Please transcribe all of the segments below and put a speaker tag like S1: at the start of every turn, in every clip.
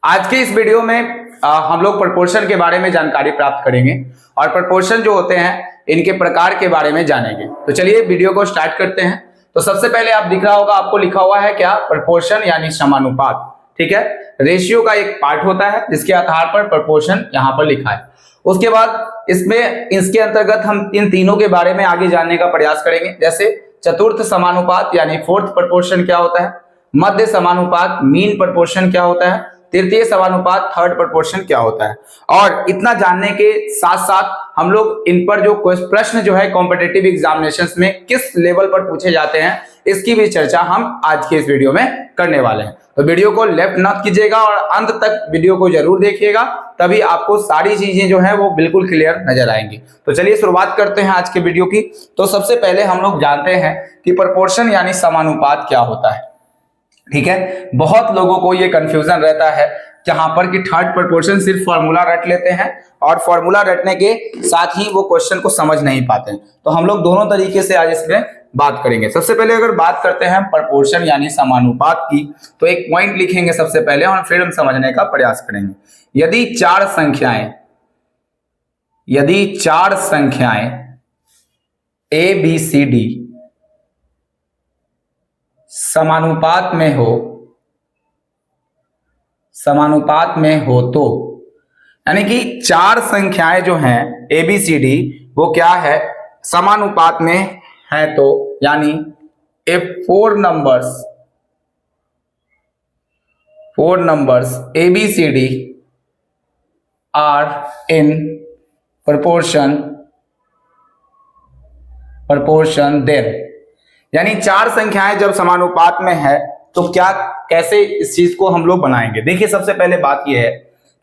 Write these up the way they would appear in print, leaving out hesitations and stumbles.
S1: आज के इस वीडियो में हम लोग प्रपोर्शन के बारे में जानकारी प्राप्त करेंगे और प्रपोर्शन जो होते हैं इनके प्रकार के बारे में जानेंगे। तो चलिए वीडियो को स्टार्ट करते हैं। तो सबसे पहले आप दिख रहा होगा, आपको लिखा हुआ है क्या, प्रपोर्शन यानी समानुपात। ठीक है, रेशियो का एक पार्ट होता है जिसके आधार पर प्रपोर्शन यहाँ पर लिखा है। उसके बाद इसके अंतर्गत हम इन तीनों के बारे में आगे जानने का प्रयास करेंगे, जैसे चतुर्थ समानुपात यानी फोर्थ प्रपोर्शन क्या होता है, मध्य समानुपात मीन प्रपोर्शन क्या होता है, तृतीय समानुपात थर्ड प्रपोर्शन क्या होता है। और इतना जानने के साथ साथ हम लोग इन पर जो प्रश्न जो है कॉम्पिटिटिव एग्जामिनेशंस में किस लेवल पर पूछे जाते हैं इसकी भी चर्चा हम आज के इस वीडियो में करने वाले हैं। तो वीडियो को लेफ्ट मत कीजिएगा और अंत तक वीडियो को जरूर देखिएगा, तभी आपको सारी चीजें जो है वो बिल्कुल क्लियर नजर आएंगी। तो चलिए शुरुआत करते हैं आज के वीडियो की। तो सबसे पहले हम लोग जानते हैं कि प्रपोर्शन यानी समानुपात क्या होता है। ठीक है, बहुत लोगों को ये कंफ्यूजन रहता है जहां पर कि थर्ड प्रपोर्शन सिर्फ फॉर्मूला रट लेते हैं और फॉर्मूला रटने के साथ ही वो क्वेश्चन को समझ नहीं पाते हैं। तो हम लोग दोनों तरीके से आज इसमें बात करेंगे। सबसे पहले अगर बात करते हैं प्रपोर्शन यानी समानुपात की, तो एक पॉइंट लिखेंगे सबसे पहले और फिर हम समझने का प्रयास करेंगे। यदि चार संख्याएं ए बी सी डी समानुपात में हो तो, यानी कि चार संख्याएं जो हैं ए बी सी डी वो क्या है, समानुपात में है, तो यानी if four numbers A B C D are in proportion then, यानी चार संख्याएं जब समानुपात में है तो क्या, कैसे इस चीज को हम लोग बनाएंगे। देखिए सबसे पहले बात यह है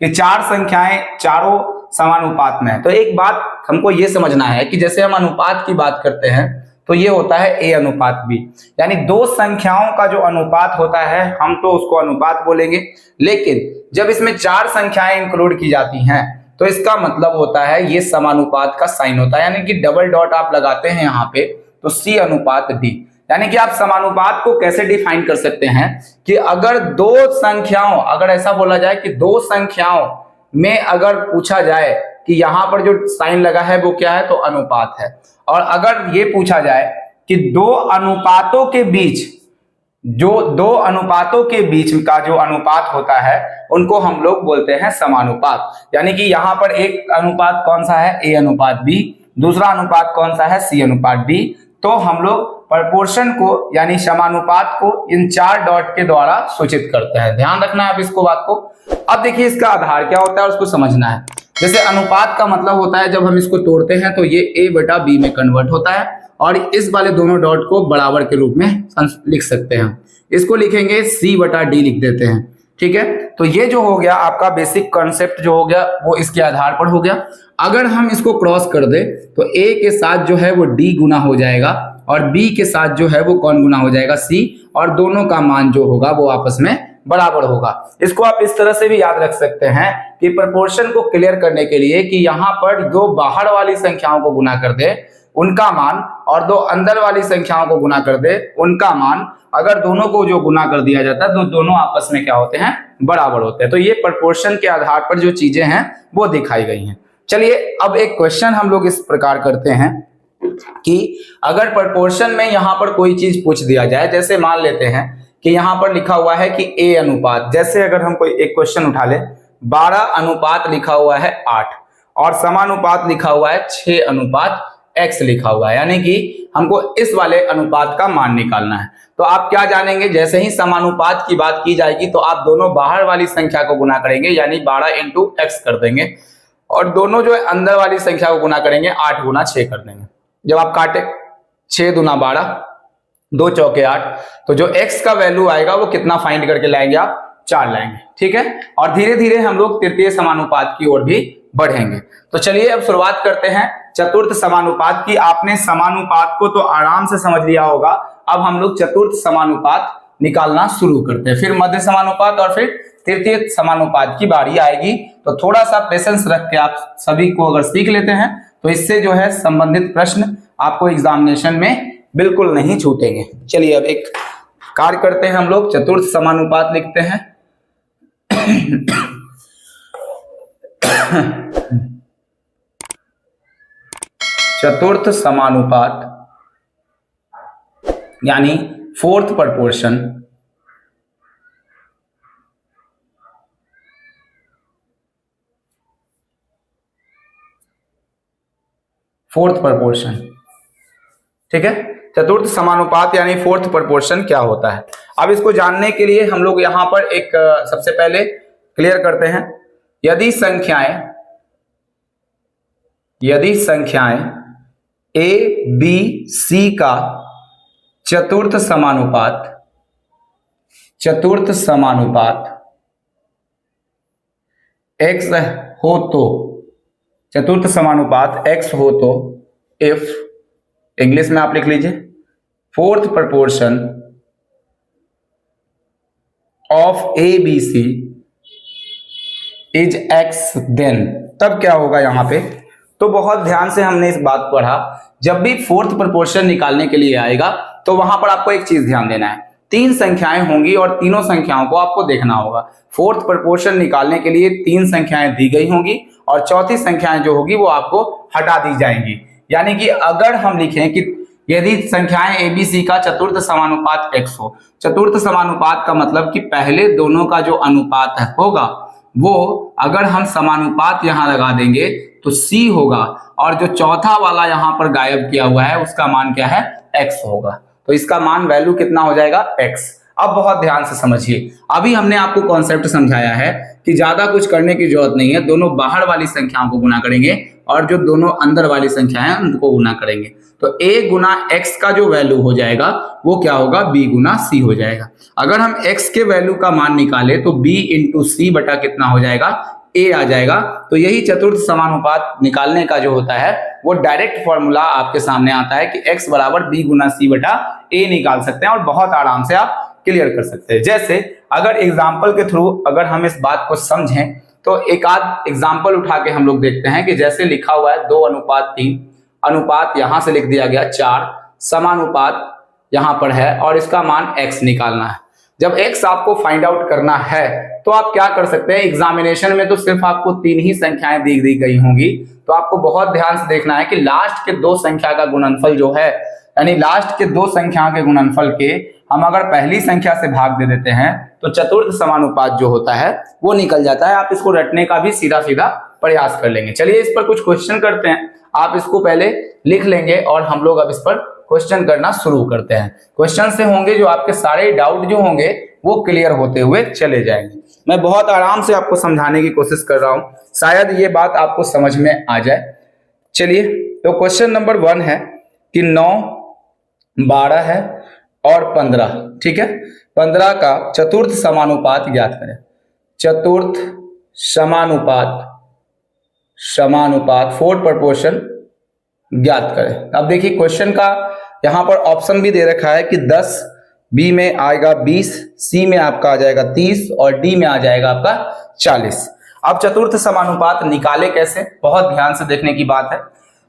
S1: कि चार संख्याएं चारों समानुपात में है, तो एक बात हमको यह समझना है कि जैसे हम अनुपात की बात करते हैं तो ये होता है ए अनुपात बी, यानी दो संख्याओं का जो अनुपात होता है हम तो उसको अनुपात बोलेंगे, लेकिन जब इसमें चार संख्याएं इंक्लूड की जाती हैं तो इसका मतलब होता है ये समानुपात का साइन होता है, यानी कि डबल डॉट आप लगाते हैं यहाँ पे तो सी अनुपात डी। यानी कि आप समानुपात को कैसे डिफाइन कर सकते हैं कि अगर दो संख्याओं, अगर ऐसा बोला जाए कि दो संख्याओं में अगर पूछा जाए कि यहाँ पर जो साइन लगा है वो क्या है, तो अनुपात है, और अगर ये पूछा जाए कि दो अनुपातों के बीच का जो अनुपात होता है उनको हम लोग बोलते हैं समानुपात। यानी कि यहाँ पर एक अनुपात कौन सा है, ए अनुपात बी, दूसरा अनुपात कौन सा है, सी अनुपात डी। तो हम लोग प्रपोर्शन को यानी समानुपात को इन चार डॉट के द्वारा सूचित करते हैं। ध्यान रखना है आप इसको बात को। अब देखिए इसका आधार क्या होता है उसको समझना है। जैसे अनुपात का मतलब होता है जब हम इसको तोड़ते हैं तो ये a बटा b में कन्वर्ट होता है, और इस वाले दोनों डॉट को बराबर के रूप में लिख सकते हैं। इसको लिखेंगे c बटा d लिख देते हैं। ठीक है, तो ये जो हो गया आपका बेसिक कॉन्सेप्ट जो हो गया वो इसके आधार पर हो गया। अगर हम इसको क्रॉस कर दे तो a के साथ जो है वो d गुना हो जाएगा और b के साथ जो है वो कौन गुना हो जाएगा, c, और दोनों का मान जो होगा वो आपस में बराबर होगा। इसको आप इस तरह से भी याद रख सकते हैं कि प्रपोर्शन को क्लियर करने के लिए कि यहाँ पर दो बाहर वाली संख्याओं को गुना कर दे उनका मान और दो अंदर वाली संख्याओं को गुना कर दे उनका मान, अगर दोनों को जो गुना कर दिया जाता है तो दोनों आपस में क्या होते हैं, बराबर होते हैं। तो ये प्रपोर्शन के आधार पर जो चीजें हैं वो दिखाई गई हैं। चलिए अब एक क्वेश्चन हम लोग इस प्रकार करते हैं कि अगर प्रपोर्शन में यहाँ पर कोई चीज पूछ दिया जाए, जैसे मान लेते हैं कि यहाँ पर लिखा हुआ है कि ए अनुपात, जैसे अगर हम कोई एक क्वेश्चन उठा ले, 12 अनुपात लिखा हुआ है 8 और समानुपात लिखा हुआ है 6 अनुपात x लिखा हुआ है, यानी कि हमको इस वाले अनुपात का मान निकालना है। तो आप क्या जानेंगे, जैसे ही समानुपात की बात की जाएगी तो आप दोनों बाहर वाली संख्या को गुना करेंगे, यानी 12 इंटू एक्स कर देंगे, और दोनों जो है अंदर वाली संख्या को गुना करेंगे 8 गुना 6 कर देंगे। जब आप काटे 6 दूना 12, 2 चौके 8, तो जो x का वैल्यू आएगा वो कितना फाइंड करके लाएंगे आप, 4 लाएंगे। ठीक है, और धीरे धीरे हम लोग तृतीय समानुपात की ओर भी बढ़ेंगे। तो चलिए अब शुरुआत करते हैं चतुर्थ समानुपात की। आपने समानुपात को तो आराम से समझ लिया होगा, अब हम लोग चतुर्थ समानुपात निकालना शुरू करते हैं, फिर मध्य समानुपात और फिर तृतीय समानुपात की बारी आएगी। तो थोड़ा सा पेशेंस रख के आप सभी को अगर सीख लेते हैं तो इससे जो है संबंधित प्रश्न आपको एग्जामिनेशन में बिल्कुल नहीं छूटेंगे। चलिए अब एक कार्य करते हैं हम लोग, चतुर्थ समानुपात लिखते हैं। चतुर्थ समानुपात यानी फोर्थ प्रपोर्शन, फोर्थ प्रपोर्शन, ठीक है। चतुर्थ समानुपात यानी फोर्थ प्रपोर्शन क्या होता है, अब इसको जानने के लिए हम लोग यहां पर एक सबसे पहले क्लियर करते हैं। यदि संख्याएं ए बी सी का चतुर्थ समानुपात x हो तो, चतुर्थ समानुपात x हो तो इफ, इंग्लिश में आप लिख लीजिए, fourth proportion of a b c is x, then तब क्या होगा यहां पे। तो बहुत ध्यान से हमने इस बात को पढ़ा, जब भी फोर्थ प्रपोर्शन निकालने के लिए आएगा तो वहां पर आपको एक चीज ध्यान देना है, तीन संख्याएं होंगी और तीनों संख्याओं को आपको देखना होगा। फोर्थ प्रपोर्शन निकालने के लिए तीन संख्याएं दी गई होंगी और चौथी संख्याएं जो होगी वो आपको हटा दी जाएंगी। यानी कि अगर हम लिखें कि यदि संख्याएं एबीसी का चतुर्थ समानुपात x हो, चतुर्थ समानुपात का मतलब कि पहले दोनों का जो अनुपात होगा वो अगर हम समानुपात यहां लगा देंगे तो c होगा, और जो चौथा वाला यहां पर गायब किया हुआ है उसका मान क्या है, x होगा। तो इसका मान वैल्यू कितना हो जाएगा, x। अब बहुत ध्यान से समझिए, अभी हमने आपको कॉन्सेप्ट समझाया है कि ज्यादा कुछ करने की जरूरत नहीं है, दोनों बाहर वाली संख्याओं को गुना करेंगे और जो दोनों अंदर वाली संख्या है उनको गुना करेंगे। तो a गुना x का जो वैल्यू हो जाएगा वो क्या होगा, b गुना c हो जाएगा। अगर हम x के वैल्यू का मान निकाले तो b इंटू सी बटा कितना हो जाएगा, a आ जाएगा। तो यही चतुर्थ समानुपात निकालने का जो होता है वो डायरेक्ट फॉर्मूला आपके सामने आता है कि x बराबर b गुना c बटा a निकाल सकते हैं और बहुत आराम से आप क्लियर कर सकते हैं। जैसे अगर एग्जाम्पल के थ्रू अगर हम इस बात को समझें तो एक आध एग्जाम्पल उठा के हम लोग देखते हैं कि जैसे लिखा हुआ है 2:3, अनुपात यहां से लिख दिया गया 4, समानुपात यहां पर है और इसका मान x निकालना है। जब x आपको फाइंड आउट करना है तो आप क्या कर सकते हैं, एग्जामिनेशन में तो सिर्फ आपको तीन ही संख्याएं दी गई होंगी, तो आपको बहुत ध्यान से देखना है कि लास्ट के दो संख्या का गुणनफल जो है, यानी लास्ट के दो संख्या के गुणनफल के हम अगर पहली संख्या से भाग दे देते हैं तो चतुर्थ समानुपात जो होता है वो निकल जाता है। आप इसको रटने का भी सीधा सीधा प्रयास कर लेंगे। चलिए इस पर कुछ क्वेश्चन करते हैं, आप इसको पहले लिख लेंगे और हम लोग अब इस पर क्वेश्चन करना शुरू करते हैं। क्वेश्चन से होंगे जो आपके सारे डाउट जो होंगे वो क्लियर होते हुए चले जाएंगे। मैं बहुत आराम से आपको समझाने की कोशिश कर रहा हूं, शायद ये बात आपको समझ में आ जाए। चलिए तो क्वेश्चन नंबर 1 है कि 9, 12 है और 15, ठीक है, 15 का चतुर्थ समानुपात ज्ञात करें। चतुर्थ समानुपात फोर्थ प्रपोर्शन ज्ञात करें। अब देखिए क्वेश्चन का यहां पर ऑप्शन भी दे रखा है कि 10, बी में आएगा 20, सी में आपका आ जाएगा 30 और डी में आ जाएगा आपका 40। अब चतुर्थ समानुपात निकाले कैसे, बहुत ध्यान से देखने की बात है।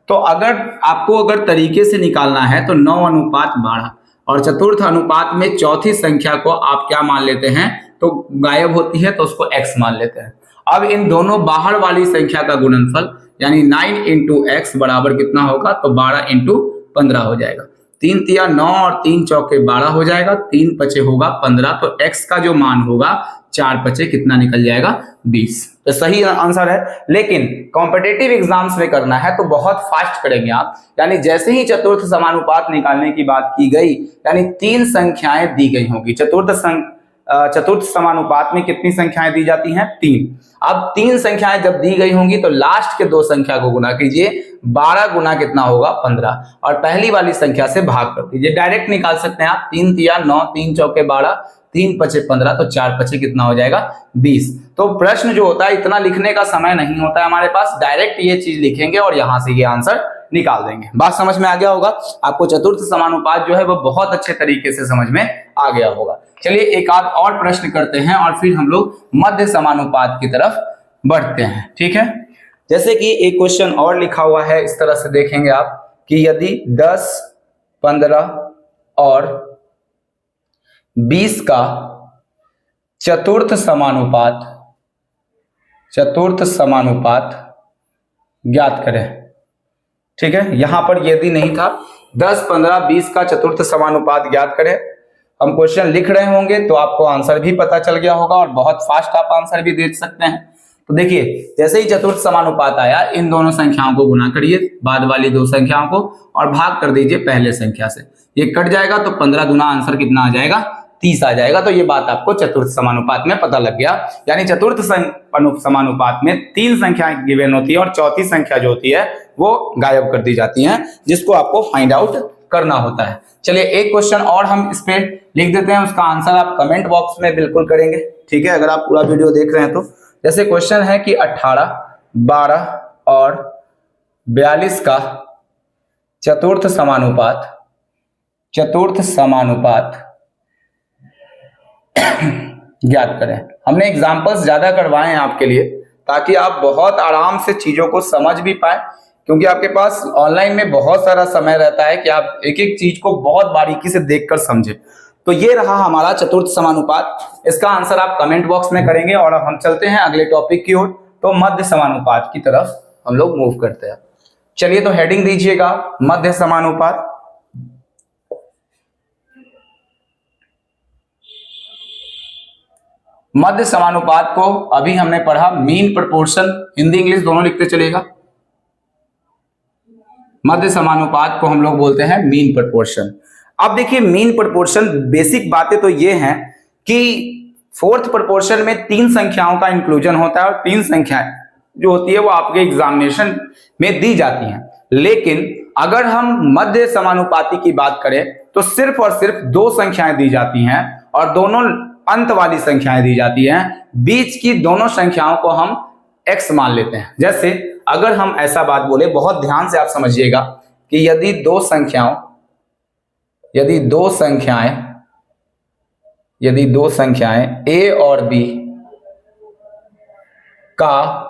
S1: तो अगर तरीके से निकालना है तो 9:12 और चतुर्थ अनुपात में चौथी संख्या को आप क्या मान लेते हैं, तो गायब होती है तो उसको x मान लेते हैं। अब इन दोनों बाहर वाली संख्या का गुणनफल यानी 9 इंटू x बराबर कितना होगा, तो 12 इंटू 15 हो जाएगा। 3 तिया 9 और 3 चौके 12 हो जाएगा, 3 पचे होगा 15, तो x का जो मान होगा 4 पचे कितना निकल जाएगा, 20। तो सही आंसर है। लेकिन कॉम्पिटिटिव एग्जाम्स में करना है तो बहुत फास्ट करेंगे आप, यानी जैसे ही चतुर्थ समानुपात निकालने की बात की गई यानी तीन संख्याएं दी गई होंगी। चतुर्थ समानुपात में कितनी संख्याएं दी जाती हैं, 3। अब तीन संख्याएं जब दी गई होंगी तो लास्ट के दो संख्या को गुना कीजिए, 12 गुना कितना होगा, 15, और पहली वाली संख्या से भाग कर दीजिए। डायरेक्ट निकाल सकते हैं आप, 3 तिया 9, 3 चौके 12, 3 पचे 15, तो 4 पचे कितना हो जाएगा, 20। तो प्रश्न जो होता है इतना लिखने का समय नहीं होता है हमारे पास, डायरेक्ट ये चीज लिखेंगे और यहां से ये आंसर निकाल देंगे। बात समझ में आ गया होगा आपको, चतुर्थ समानुपात जो है वो बहुत अच्छे तरीके से समझ में आ गया होगा। चलिए एक आध और प्रश्न करते हैं और फिर हम लोग मध्य समानुपात की तरफ बढ़ते हैं, ठीक है। जैसे कि एक क्वेश्चन और लिखा हुआ है, इस तरह से देखेंगे आप कि यदि 10, 15 और 20 का चतुर्थ समानुपात चतुर्थ समानुपात ज्ञात करें। ठीक है, यहां पर यदि नहीं था 10, 15, 20 का चतुर्थ समानुपात ज्ञात करें। हम क्वेश्चन लिख रहे होंगे तो आपको आंसर भी पता चल गया होगा और बहुत फास्ट आप आंसर भी देख सकते हैं। तो देखिए, जैसे ही चतुर्थ समानुपात आया, इन दोनों संख्याओं को गुना करिए, बाद वाली दो संख्याओं को, और भाग कर दीजिए पहले संख्या से। ये कट जाएगा तो 15 गुना आंसर कितना आ जाएगा, 30 आ जाएगा। तो ये बात आपको चतुर्थ समानुपात में पता लग गया। यानी चतुर्थ समानुपात में 3 संख्याएं गिवन होती है और चौथी संख्या जो होती है वो गायब कर दी जाती है, जिसको आपको फाइंड आउट करना होता है। चलिए एक क्वेश्चन और हम इस पे लिख देते हैं, उसका आंसर आप कमेंट बॉक्स में बिल्कुल करेंगे। ठीक है, अगर आप पूरा वीडियो देख रहे हैं तो। जैसे क्वेश्चन है कि 18, 12 और 42 का चतुर्थ समानुपात ज्ञात करें। हमने एग्जांपल्स ज्यादा करवाए हैं आपके लिए, ताकि आप बहुत आराम से चीजों को समझ भी पाए, क्योंकि आपके पास ऑनलाइन में बहुत सारा समय रहता है कि आप एक एक चीज को बहुत बारीकी से देखकर समझे। तो ये रहा हमारा चतुर्थ समानुपात। इसका आंसर आप कमेंट बॉक्स में करेंगे। और अब हम चलते हैं अगले टॉपिक की ओर, तो मध्य समानुपात की तरफ हम लोग मूव करते हैं। चलिए तो हेडिंग दीजिएगा मध्य समानुपात। मध्य समानुपात को अभी हमने पढ़ा मीन प्रोपोर्शन, हिंदी इंग्लिश दोनों लिखते चलेगा। मध्य समानुपात को हम लोग बोलते हैं मीन प्रोपोर्शन। अब देखिए, मीन प्रोपोर्शन बेसिक बातें तो ये हैं कि फोर्थ प्रोपोर्शन में 3 संख्याओं का इंक्लूजन होता है और 3 संख्याएं जो होती है वो आपके एग्जामिनेशन में दी जाती हैं। लेकिन अगर हम मध्य समानुपाती की बात करें तो सिर्फ और सिर्फ 2 संख्याएं दी जाती हैं और दोनों अंत वाली संख्याएं दी जाती हैं। बीच की दोनों संख्याओं को हम x मान लेते हैं। जैसे अगर हम ऐसा बात बोले, बहुत ध्यान से आप समझिएगा कि यदि दो संख्याएं a और b का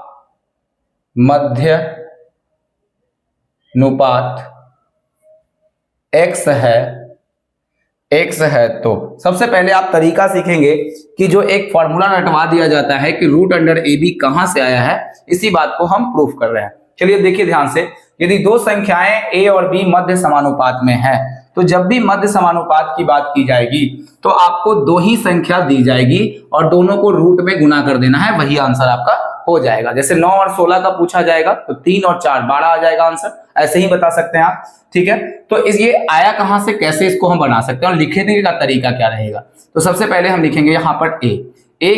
S1: मध्य अनुपात x है तो सबसे पहले आप तरीका सीखेंगे कि जो एक फॉर्मूला रटवा दिया जाता है कि रूट अंडर ए बी कहां से आया है, इसी बात को हम प्रूफ कर रहे हैं। चलिए देखिए ध्यान से, यदि 2 संख्याएं a और b मध्य समानुपात में है, तो जब भी मध्य समानुपात की बात की जाएगी तो आपको 2 ही संख्या दी जाएगी और दोनों को रूट में गुना कर देना है, वही आंसर आपका हो जाएगा। जैसे 9 और 16 का पूछा जाएगा तो 3 और 4 12 आ जाएगा आंसर, ऐसे ही बता सकते हैं आप। ठीक है, तो ये आया कहां से, कैसे इसको हम बना सकते हैं और लिखने का तरीका क्या रहेगा। तो सबसे पहले हम लिखेंगे यहाँ पर a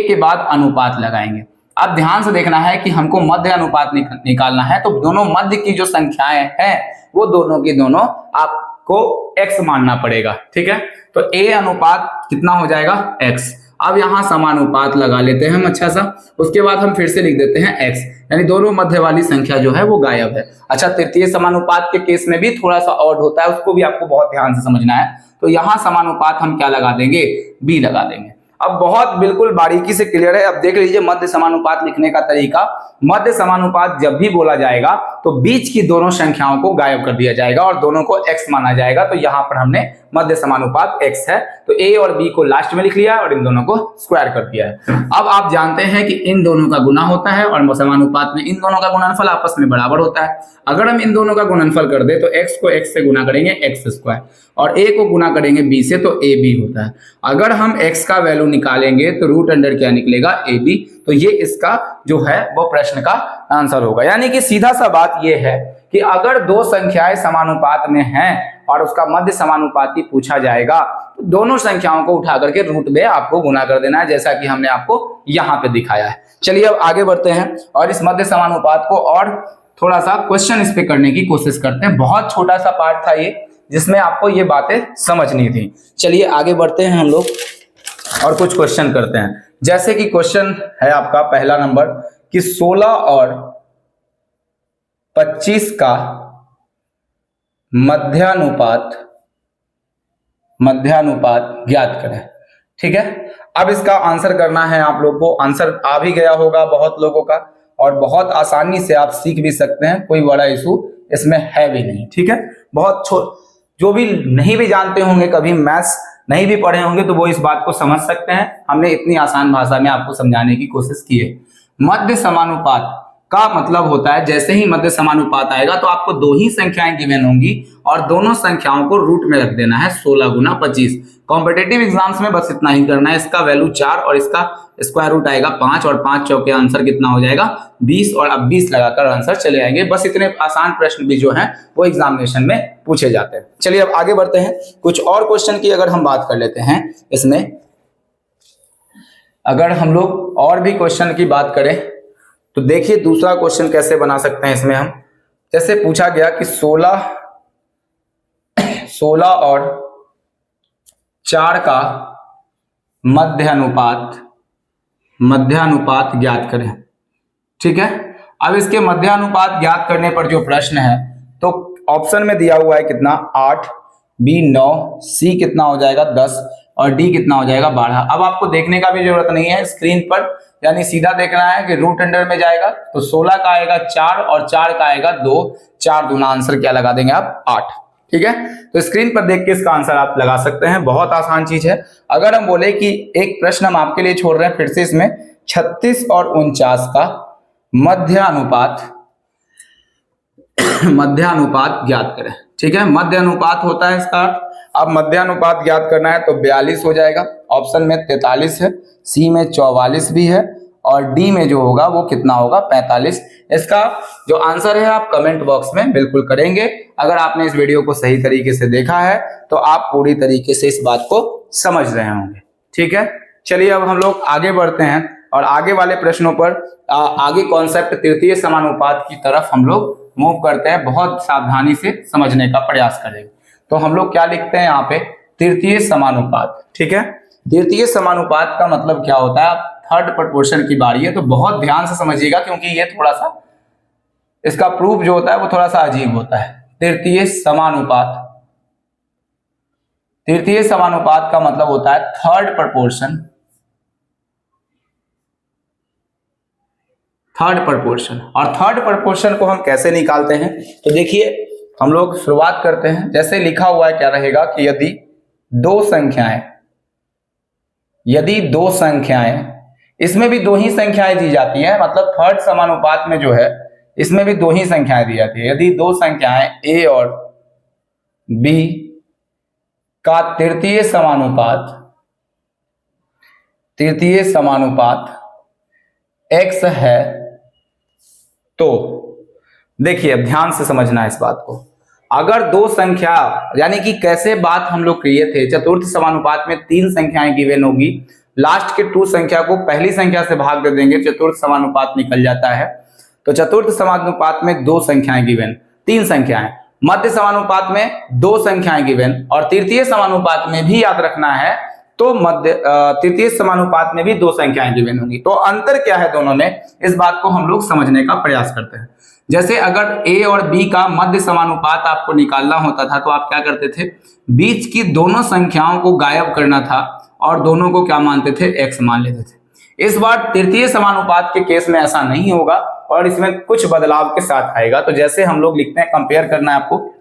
S1: के बाद अनुपात लगाएंगे। अब ध्यान से देखना है कि हमको मध्य अनुपात निकालना है, तो दोनों मध्य की जो संख्याएं हैं वो दोनों की दोनों आपको x मानना पड़ेगा। ठीक है, तो a अनुपात कितना हो जाएगा x। अब यहां समानुपात लगा लेते हैं हम अच्छा सा, उसके बाद हम फिर से लिख देते हैं x, यानी दोनों मध्य वाली संख्या जो है वो गायब है। अच्छा, तृतीय समानुपात के केस में भी थोड़ा सा ऑड होता है, उसको भी आपको बहुत ध्यान से समझना है। तो यहां समानुपात हम क्या लगा देंगे, b लगा देंगे। अब बहुत बिल्कुल बारीकी से क्लियर है। अब देख लीजिए मध्य समानुपात लिखने का तरीका। मध्य समानुपात जब भी बोला जाएगा तो बीच की दोनों संख्याओं को गायब कर दिया जाएगा और दोनों को x माना जाएगा। तो यहां पर हमने मध्य समानुपात x है, तो a और b को लास्ट में लिख लिया और इन दोनों को स्क्वायर कर दिया है। अब आप जानते हैं कि इन दोनों का गुना होता है और समानुपात में इन दोनों का गुणनफल आपस में बराबर होता है। अगर हम इन दोनों का गुणनफल कर दे तो x को x से गुना करेंगे x स्क्वायर और a को गुना करेंगे b से, तो a b होता है। अगर हम x का वैल्यू निकालेंगे तो रूट अंडर क्या निकलेगा, a b। तो ये इसका जो है वो प्रश्न का आंसर होगा। यानी कि सीधा सा बात ये है कि अगर 2 संख्याएं समानुपात में हैं और उसका मध्य समानुपाती पूछा जाएगा तो दोनों संख्याओं को उठा करके रूट में आपको गुना कर देना है, जैसा कि हमने आपको यहाँ पे दिखाया है। चलिए अब आगे बढ़ते हैं और इस मध्य समानुपात को और थोड़ा सा क्वेश्चन इस पे करने की कोशिश करते हैं। बहुत छोटा सा पार्ट था ये, जिसमें आपको ये बातें समझनी थी। चलिए आगे बढ़ते हैं हम लोग और कुछ क्वेश्चन करते हैं। जैसे कि क्वेश्चन है आपका पहला नंबर कि 16 और 25 का मध्यानुपात ज्ञात करें। ठीक है, अब इसका आंसर करना है आप लोग को। आंसर आ भी गया होगा बहुत लोगों का और बहुत आसानी से आप सीख भी सकते हैं, कोई बड़ा इशू इसमें है भी नहीं। ठीक है, बहुत जो भी नहीं भी जानते होंगे, कभी मैथ्स नहीं भी पढ़े होंगे, तो वो इस बात को समझ सकते हैं। हमने इतनी आसान भाषा में आपको समझाने की कोशिश की है। मध्य समानुपात का मतलब होता है, जैसे ही मध्य समानुपात आएगा तो आपको दो ही संख्याएं गिवन होंगी और दोनों संख्याओं को रूट में रख देना है 16 गुना 25। कॉम्पिटेटिव एग्जाम्स में बस इतना ही करना है, इसका वैल्यू 4 और इसका स्क्वायर रूट आएगा 5 और 5 चौके आंसर कितना हो जाएगा 20 और अब 20 लगाकर आंसर चले आएंगे। बस इतने आसान प्रश्न भी जो है वो एग्जामिनेशन में पूछे जाते हैं। चलिए अब आगे बढ़ते हैं, कुछ और क्वेश्चन की अगर हम बात कर लेते हैं इसमें, अगर हम लोग और भी क्वेश्चन की बात करें तो देखिए दूसरा क्वेश्चन कैसे बना सकते हैं। इसमें हम जैसे पूछा गया कि 16 और 4 का मध्य अनुपात ज्ञात करें। ठीक है, अब इसके मध्य अनुपात ज्ञात करने पर जो प्रश्न है तो ऑप्शन में दिया हुआ है कितना 8, बी 9, सी कितना हो जाएगा 10 और डी कितना हो जाएगा 12। अब आपको देखने का भी जरूरत नहीं है स्क्रीन पर, यानी सीधा देखना है कि रूट अंडर में जाएगा तो 16 का आएगा 4 और 4 का आएगा 2, 4 दूना आंसर क्या लगा देंगे आप 8। ठीक है, तो स्क्रीन पर देख के इसका आंसर आप लगा सकते हैं, बहुत आसान चीज है। अगर हम बोले कि एक प्रश्न हम आपके लिए छोड़ रहे हैं फिर से इसमें, 36 और 49 का मध्य अनुपात ज्ञात करें। ठीक है, मध्य अनुपात होता है इसका, अब मध्य अनुपात ज्ञात करना है तो 42 हो जाएगा, ऑप्शन में 43 है, सी में 44 भी है और डी में जो होगा वो कितना होगा 45। इसका जो आंसर है आप कमेंट बॉक्स में बिल्कुल करेंगे। अगर आपने इस वीडियो को सही तरीके से देखा है तो आप पूरी तरीके से इस बात को समझ रहे होंगे। ठीक है, चलिए अब हम लोग आगे बढ़ते हैं और आगे वाले प्रश्नों पर आगे कॉन्सेप्ट तृतीय समानुपात की तरफ हम लोग मूव करते हैं। बहुत सावधानी से समझने का प्रयास करेंगे। तो हम लोग क्या लिखते हैं यहाँ पे, तृतीय समानुपात। ठीक है, तृतीय समानुपात का मतलब क्या होता है, थर्ड प्रोपोर्शन की बारी है तो बहुत ध्यान से समझिएगा क्योंकि ये थोड़ा सा इसका प्रूफ जो होता है वो थोड़ा सा अजीब होता है। तृतीय समानुपात का मतलब होता है थर्ड प्रोपोर्शन और थर्ड प्रोपोर्शन को हम कैसे निकालते हैं तो देखिए हम लोग शुरुआत करते हैं। जैसे लिखा हुआ है क्या रहेगा कि यदि दो संख्याएं इसमें भी दो ही संख्याएं दी जाती हैं, मतलब थर्ड समानुपात में जो है इसमें भी दो ही संख्याएं दी जाती है। यदि दो संख्याएं a और b का तृतीय समानुपात x है तो देखिए अब ध्यान से समझना है इस बात को। अगर दो संख्या, यानी कि कैसे बात हम लोग किए थे, चतुर्थ समानुपात में 3 संख्याएं गिवन होगी, लास्ट के 2 संख्या को पहली संख्या से भाग दे देंगे, चतुर्थ समानुपात निकल जाता है। तो चतुर्थ समानुपात में 2 संख्याएं गिवन, 3 संख्याएं, मध्य समानुपात में 2 संख्याएं गिवन और तृतीय समानुपात में भी याद रखना है तो तृतीय समानुपात में भी 2 संख्याएं गिवन होंगी। तो अंतर क्या है दोनों में, इस बात को हम लोग समझने का प्रयास करते हैं। जैसे अगर a और b का मध्य समानुपात आपको निकालना होता था तो आप क्या करते थे, बीच की दोनों संख्याओं को गायब करना था और दोनों को क्या मानते थे, x मान लेते थे। इस बार तृतीय समानुपात के केस में ऐसा नहीं होगा और इसमें कुछ बदलाव के साथ आएगा। तो जैसे हम लोग लिखते हैं, कंपेयर करना है आपको,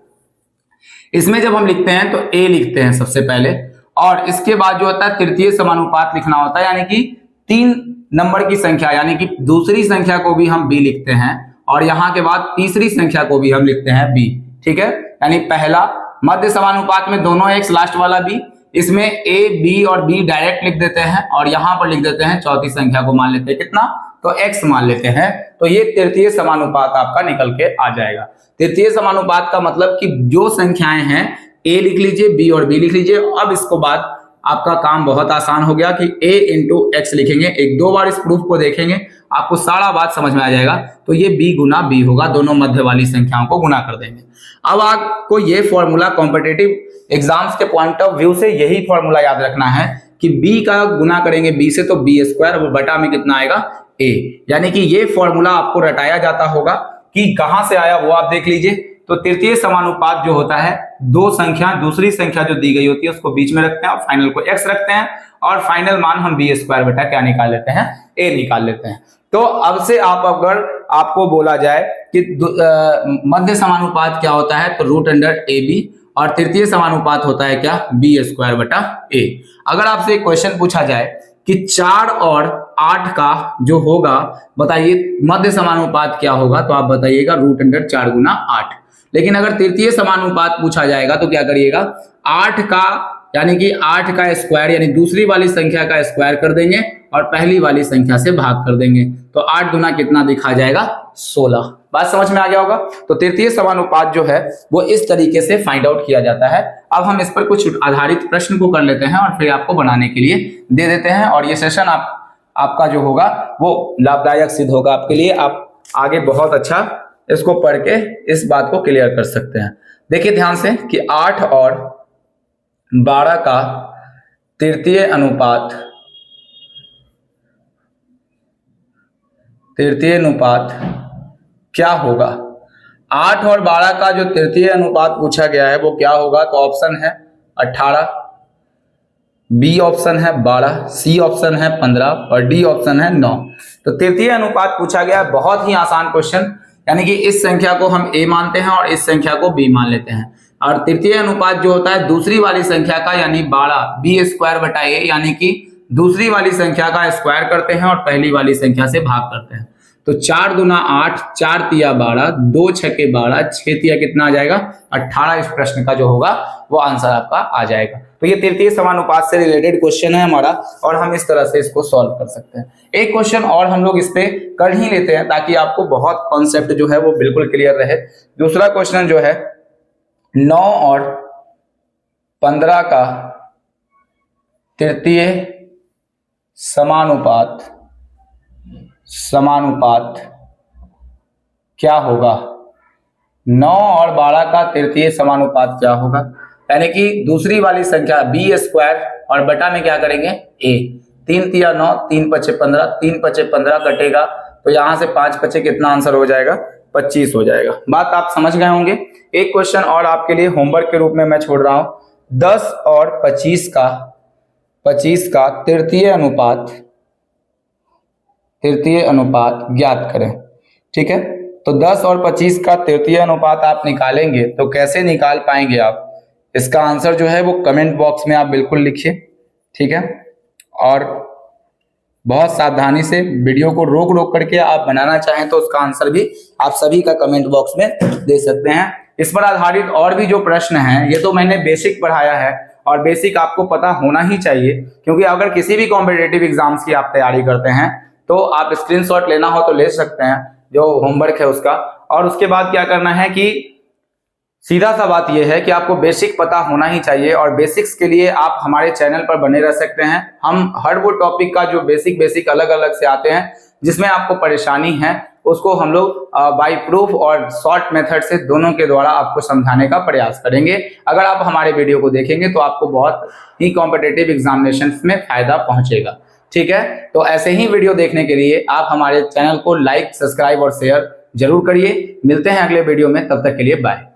S1: इसमें जब हम लिखते हैं तो a लिखते हैं सबसे पहले और इसके बाद जो होता है तृतीय समानुपात लिखना होता है, यानी कि 3 नंबर की संख्या यानी कि दूसरी संख्या को भी हम b लिखते हैं और यहाँ के बाद तीसरी संख्या को भी हम लिखते हैं b। ठीक है, यानी पहला मध्य समानुपात में दोनों x, लास्ट वाला b, इसमें a b और b डायरेक्ट लिख देते हैं और यहाँ पर लिख देते हैं चौथी संख्या को मान लेते हैं कितना, तो x मान लेते हैं। तो ये तृतीय समानुपात आपका निकल के आ जाएगा। तृतीय समानुपात का मतलब कि जो संख्याएं हैं a लिख लीजिए, b और b लिख लीजिए। अब इसको बाद आपका काम बहुत आसान हो गया कि a इंटू x लिखेंगे, 1-2 बार इस प्रूफ को देखेंगे आपको सारा बात समझ में आ जाएगा। तो ये b गुना b होगा, दोनों मध्य वाली संख्याओं को गुना कर देंगे। अब आपको ये फॉर्मूला कॉम्पिटिटिव एग्जाम्स के पॉइंट ऑफ व्यू से यही फॉर्मूला याद रखना है कि b का गुना करेंगे b से तो b स्क्वायर और बटा में कितना आएगा a, यानी कि ये फॉर्मूला आपको रटाया जाता होगा कि कहां से आया वो आप देख लीजिए। तो तृतीय समानुपात जो होता है, दो संख्या दूसरी संख्या जो दी गई होती है उसको बीच में रखते हैं और फाइनल को x रखते हैं और फाइनल मान हम b स्क्वायर बटा क्या निकाल लेते हैं, a निकाल लेते हैं। तो अब से अगर आपको बोला जाए कि मध्य समानुपात क्या होता है तो रूट अंडर ab और तृतीय समानुपात होता है क्या, b स्क्वायर बटा a। अगर आपसे एक क्वेश्चन पूछा जाए कि 4 और 8 का जो होगा, बताइए मध्य समानुपात क्या होगा, तो आप बताइएगा √4 गुना 8। लेकिन अगर तृतीय समानुपात पूछा जाएगा तो क्या करिएगा, 8 का यानी कि 8 का स्क्वायर यानी दूसरी वाली संख्या का स्क्वायर कर देंगे और पहली वाली संख्या से भाग कर देंगे, तो 8 गुना कितना दिखा जाएगा, 16। बात समझ में आ गया होगा। तो तृतीय समानुपात जो है वो इस तरीके से फाइंड आउट किया जाता है। अब हम इस पर कुछ आधारित प्रश्न को कर लेते हैं और फिर आपको बनाने के लिए दे देते हैं, और ये सेशन आपका जो होगा वो लाभदायक सिद्ध होगा आपके लिए। आप आगे बहुत अच्छा इसको पढ़ के इस बात को क्लियर कर सकते हैं। देखिए ध्यान से कि 8 और 12 का तृतीय अनुपात क्या होगा। 8 और 12 का जो तृतीय अनुपात पूछा गया है वो क्या होगा, तो ऑप्शन है 18, बी ऑप्शन है 12, सी ऑप्शन है 15 और डी ऑप्शन है 9। तो तृतीय अनुपात पूछा गया है, बहुत ही आसान क्वेश्चन, यानी कि इस संख्या को हम ए मानते हैं और इस संख्या को बी मान लेते हैं, और तृतीय अनुपात जो होता है दूसरी वाली संख्या का यानी 12 बी स्क्वायर बटा ए, यानी कि दूसरी वाली संख्या का स्क्वायर करते हैं और पहली वाली संख्या से भाग करते हैं। तो 4 दूना 8, 4 तिया 12, 2 छके 12, 6 तिया कितना आ जाएगा, 18। इस प्रश्न का जो होगा वो आंसर आपका आ जाएगा। तो ये तृतीय समानुपात से रिलेटेड क्वेश्चन है हमारा, और हम इस तरह से इसको सॉल्व कर सकते हैं। एक क्वेश्चन और हम लोग इस पे कर ही लेते हैं ताकि आपको बहुत कॉन्सेप्ट जो है वो बिल्कुल क्लियर रहे। दूसरा क्वेश्चन जो है 9 और 15 का तृतीय समानुपात क्या होगा। 9 और 12 का तृतीय समानुपात क्या होगा, यानी कि दूसरी वाली संख्या बी स्क्वायर और बटा में क्या करेंगे ए। 3 तिया 9, 3 पचे 15, 3 पचे 15 कटेगा तो यहां से 5 पचे कितना आंसर हो जाएगा, 25 हो जाएगा। बात आप समझ गए होंगे। एक क्वेश्चन और आपके लिए होमवर्क के रूप में मैं छोड़ रहा हूं, 10 और 25 का तृतीय अनुपात ज्ञात करें। ठीक है, तो 10 और 25 का तृतीय अनुपात आप निकालेंगे तो कैसे निकाल पाएंगे आप, इसका आंसर जो है वो कमेंट बॉक्स में आप बिल्कुल लिखिए। ठीक है, और बहुत सावधानी से वीडियो को रोक करके आप बनाना चाहें तो उसका आंसर भी आप सभी का कमेंट बॉक्स में दे सकते हैं। इस पर आधारित और भी जो प्रश्न हैं, ये तो मैंने बेसिक पढ़ाया है और बेसिक आपको पता होना ही चाहिए, क्योंकि अगर किसी भी कॉम्पिटिटिव एग्जाम्स की आप तैयारी करते हैं तो आप स्क्रीनशॉट लेना हो तो ले सकते हैं जो होमवर्क है उसका। और उसके बाद क्या करना है कि सीधा सा बात यह है कि आपको बेसिक पता होना ही चाहिए, और बेसिक्स के लिए आप हमारे चैनल पर बने रह सकते हैं। हम हर वो टॉपिक का जो बेसिक अलग अलग से आते हैं जिसमें आपको परेशानी है उसको हम लोग बाय प्रूफ और शॉर्ट मेथड से दोनों के द्वारा आपको समझाने का प्रयास करेंगे। अगर आप हमारे वीडियो को देखेंगे तो आपको बहुत ही कॉम्पिटिटिव एग्जामिनेशंस में फायदा पहुंचेगा। ठीक है, तो ऐसे ही वीडियो देखने के लिए आप हमारे चैनल को लाइक, सब्सक्राइब और शेयर जरूर करिए। मिलते हैं अगले वीडियो में, तब तक के लिए बाय।